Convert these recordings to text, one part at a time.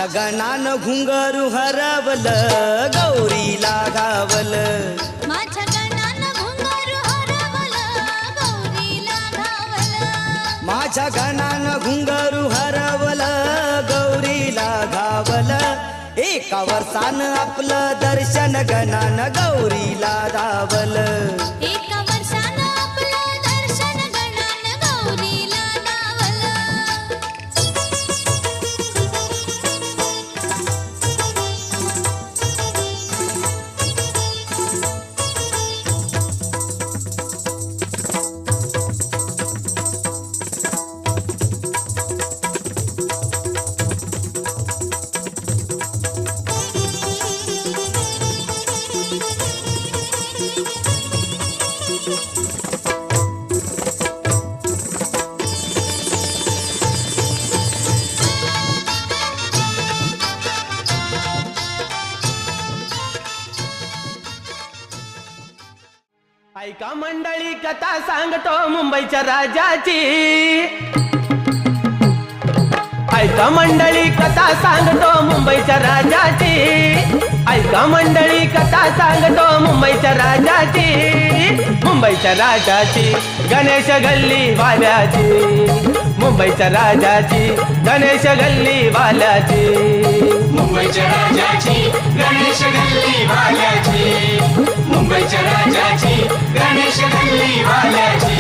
माझ्या गणान घुंगरू हरवलं गौरीला घावलं. माझ्या गणानं घुंगरू हरवलं गौरीला घावलं. माझ्या गणान घुंगरू हरवलं गौरीला घावलं. एका वर्षानं आपलं दर्शन गणान गौरीला धावलं. एका वर्षानं आपलं दर्शन गणानं गौरीला धावलं. ऐका मंडळी कथा सांगतो मुंबईच्या राजाची. ऐका मंडळी कथा सांगतो मुंबईच्या राजाची. ऐका मंडळी कथा सांगतो मुंबईच्या राजाची. मुंबईच्या राजाची गणेश गल्ली वाल्याची. मुंबईच्या राजाची गणेश गल्ली वाल्याची. मुंबईच्या राजाची गणेश गल्ली वाल्याची. मुंबईच्या राजाची गणेश गल्ली वाल्याची.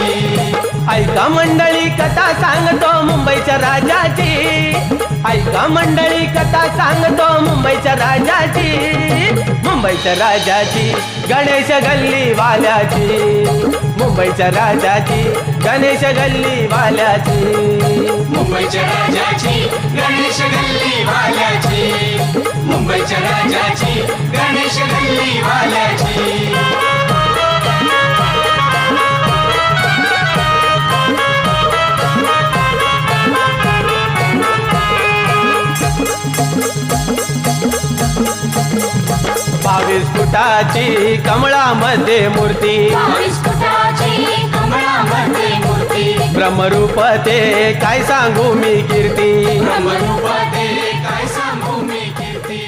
ऐका मंडळी कथा सांगतो मुंबईच्या राजाची. ऐका मंडळी कथा सांगतो मुंबईच्या राजाची. मुंबईच्या राजाची गणेश गल्ली वाल्याची. मुंबईच्या राजाची गणेश गल्ली वाल्याची. मुंबईच्या राजाची गणेश गल्ली वाल्याची. मुंबईच्या राजाची गणेश गल्ली वाल्याची. बावीस फुटाची कमळामध्ये मूर्ती. 22 फुटाची कमळामध्ये मूर्ती. ब्रह्मरूप ते काय सांगू मी कीर्ती. ब्रह्मरूप ते काय सांगू मी कीर्ती.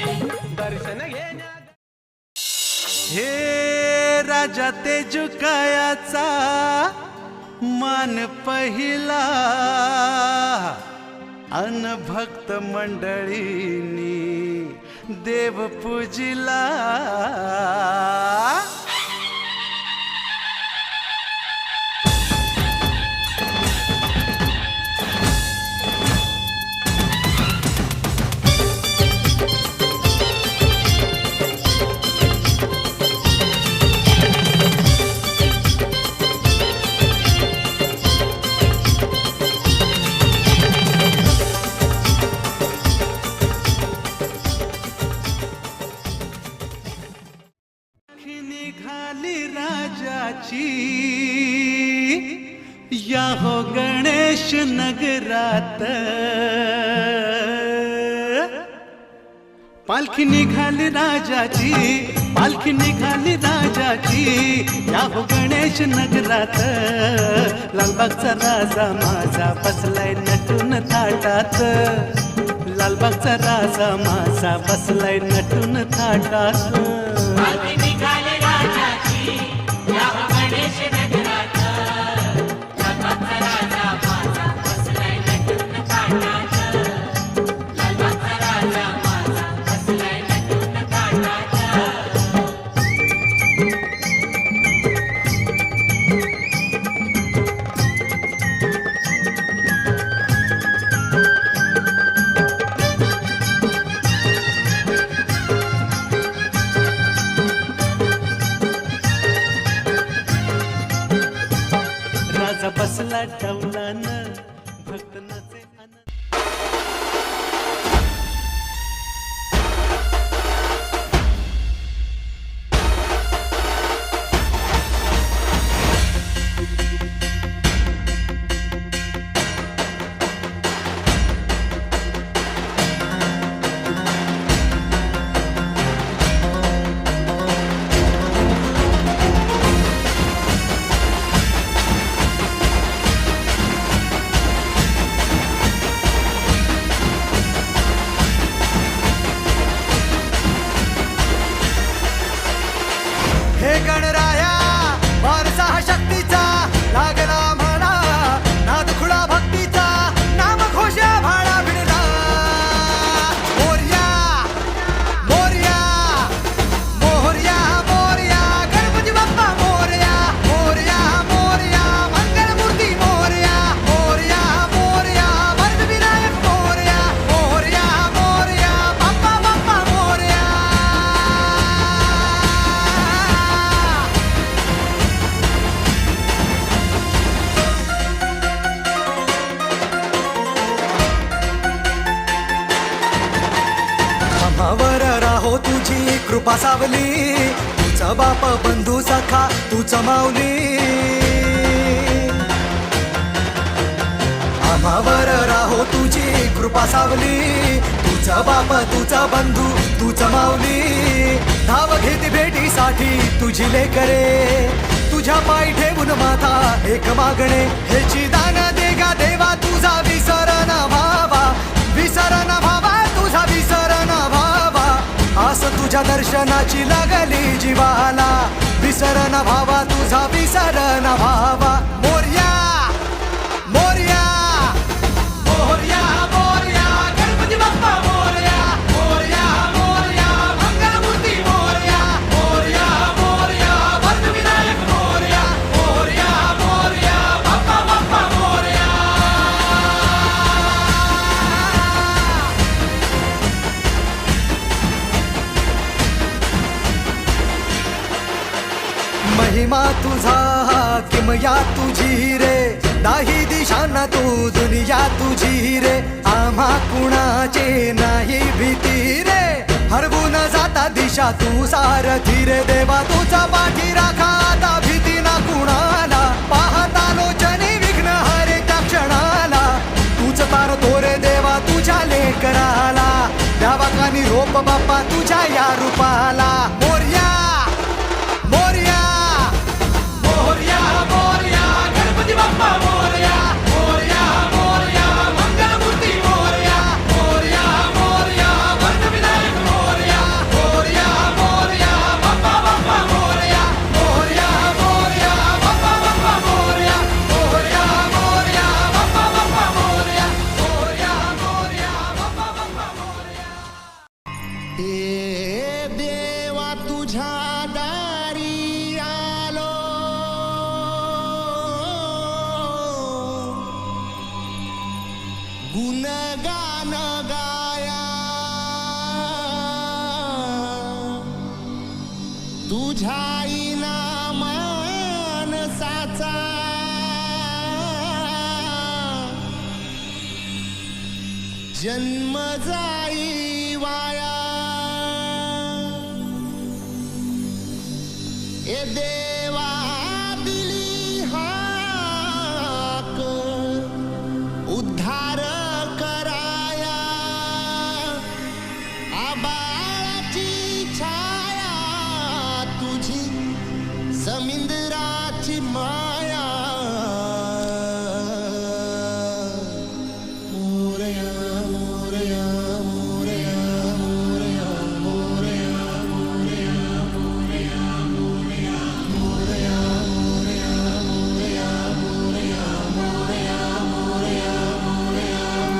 दर्शन घेण्या हे राजा तेजुकायाचा मान पहिला. अन भक्त मंडळींनी देव पूजिला. निघाली राजाची या हो गणेश नगरात. पालखी निघाली राजाची. पालखी निघाली राजाची या हो गणेश नगरात. लालबागचा राजा माझा बसलाय नटून थाटात. लालबागचा राजा माझा बसलाय नटून थाटात. राजा बसला टवलान भक्त नाचे आनंद. कृपा सावली, तुझा बाप बंधू सखा तूच माऊली. आम्हावर राहो तुझी कृपा सावली, तुझा बाप तुझा बंधू तूच माऊली. धाव घेती भेटीसाठी तुझी लेकरे, तुझ्या पाय ठेवून माथा एक मागणे. हेची दान देगा देवा तुझा विसर न भावा, विसर न भावा तुझा विसर न भावा. आस तुझ्या दर्शनाची लागली जीवाला, विसर न भावा तुझा विसर न भावा. मोरया मोरया मोरया मोरया गणपती बाप्पा मोरया, मोरया मोरया मंगलमूर्ती मोरया, मोरया मोरया वरदविनायक मोरया, मोरया मोरया बाप्पा बाप्पा मोरया. महिमा तुझा किमया तुझी रे, नाही दिशांना तू दुनिया तुझी रे. आम्हा कुणाचे नाही भीती रे, हरवून जाता दिशा तू सारथी रे. देवा तुझा पाठी राखा आता भीती ना कुणाला, पाहता लोचनी विघ्न हरे त्या क्षणाला. तूच तार तोरे देवा तुझ्या लेकराला, द्यावा का निरोप बाप्पा तुझ्या या रूपाला. मोरया मोरया मोरया मोरया गणपती बाप्पा मोरया, मोरया मोरया मंगलमूर्ती मोरया, मोरया मोरया वरदविनायक मोरया, मोरया मोरया बाप्पा बाप्पा मोरया, मोरया मोरया बाप्पा बाप्पा मोरया, मोरया मोरया बाप्पा बाप्पा मोरया, मोरया मोरया बाप्पा बाप्पा मोरया. ए देवा तुझ्या दारी आलो, गुणगान गाया तुझ्या मानसाचा. जन्म जाई वाया, ए देवा दिली हाक उद्धार कराया. आबाळाची छाया तुझी, समिंदराची माया. मोरया मोरया मोरया मोरया मोरया मोरया मोरया मोरया मोरया मोरया मोरया मोरया मोरया मोरया मोरया.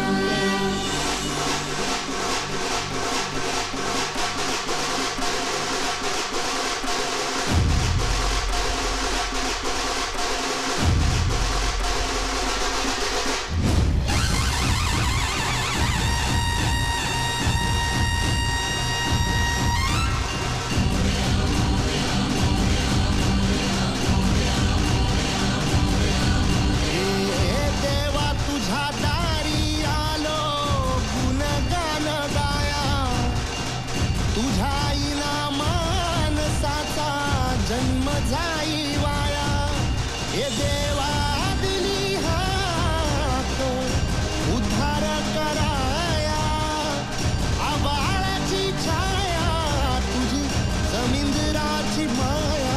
देवा तुझ्या दारी आलो, गुणगान गाया तुझ्या मानसाचा. जन्म जाई वाया, हे देवा दिली हाक उद्धार कराया. आबाळाची छाया तुझी, समिंदराची माया.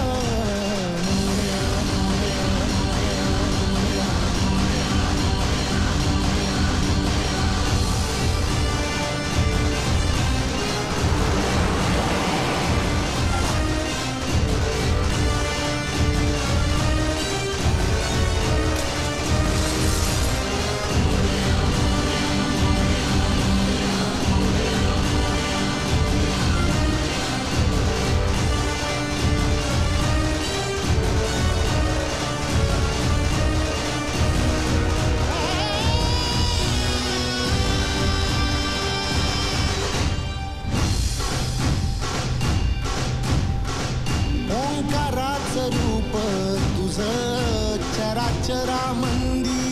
चराचरामंदी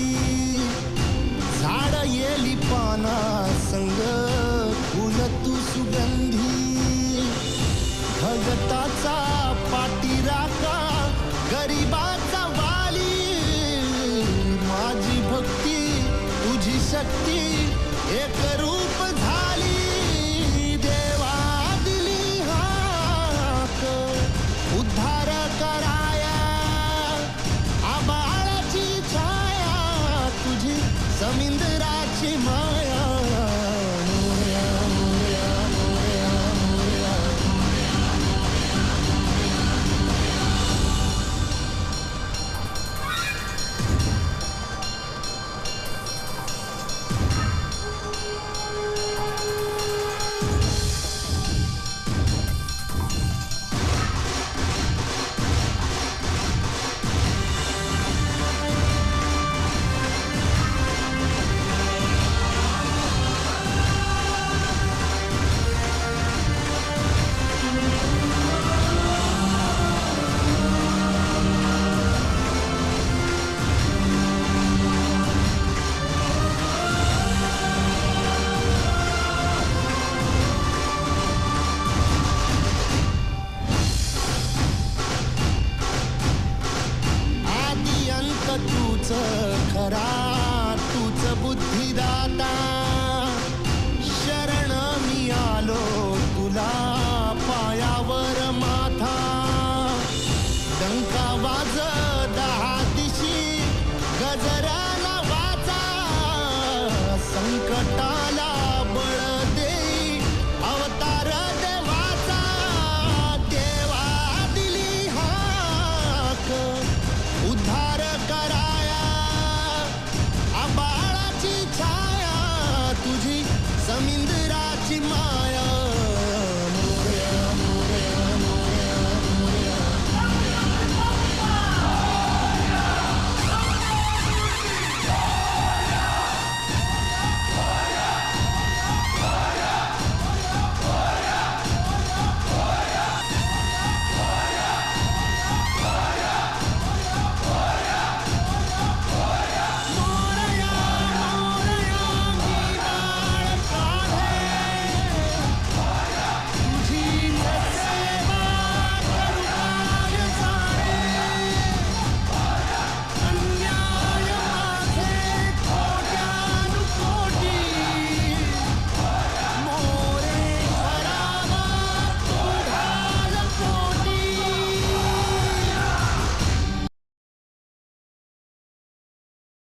झाड येली पाना संग फुल तू सुगंधी जगताचा पाठीराखा गरिबाचा वाली माझी भक्ती तुझी शक्ती एक रूप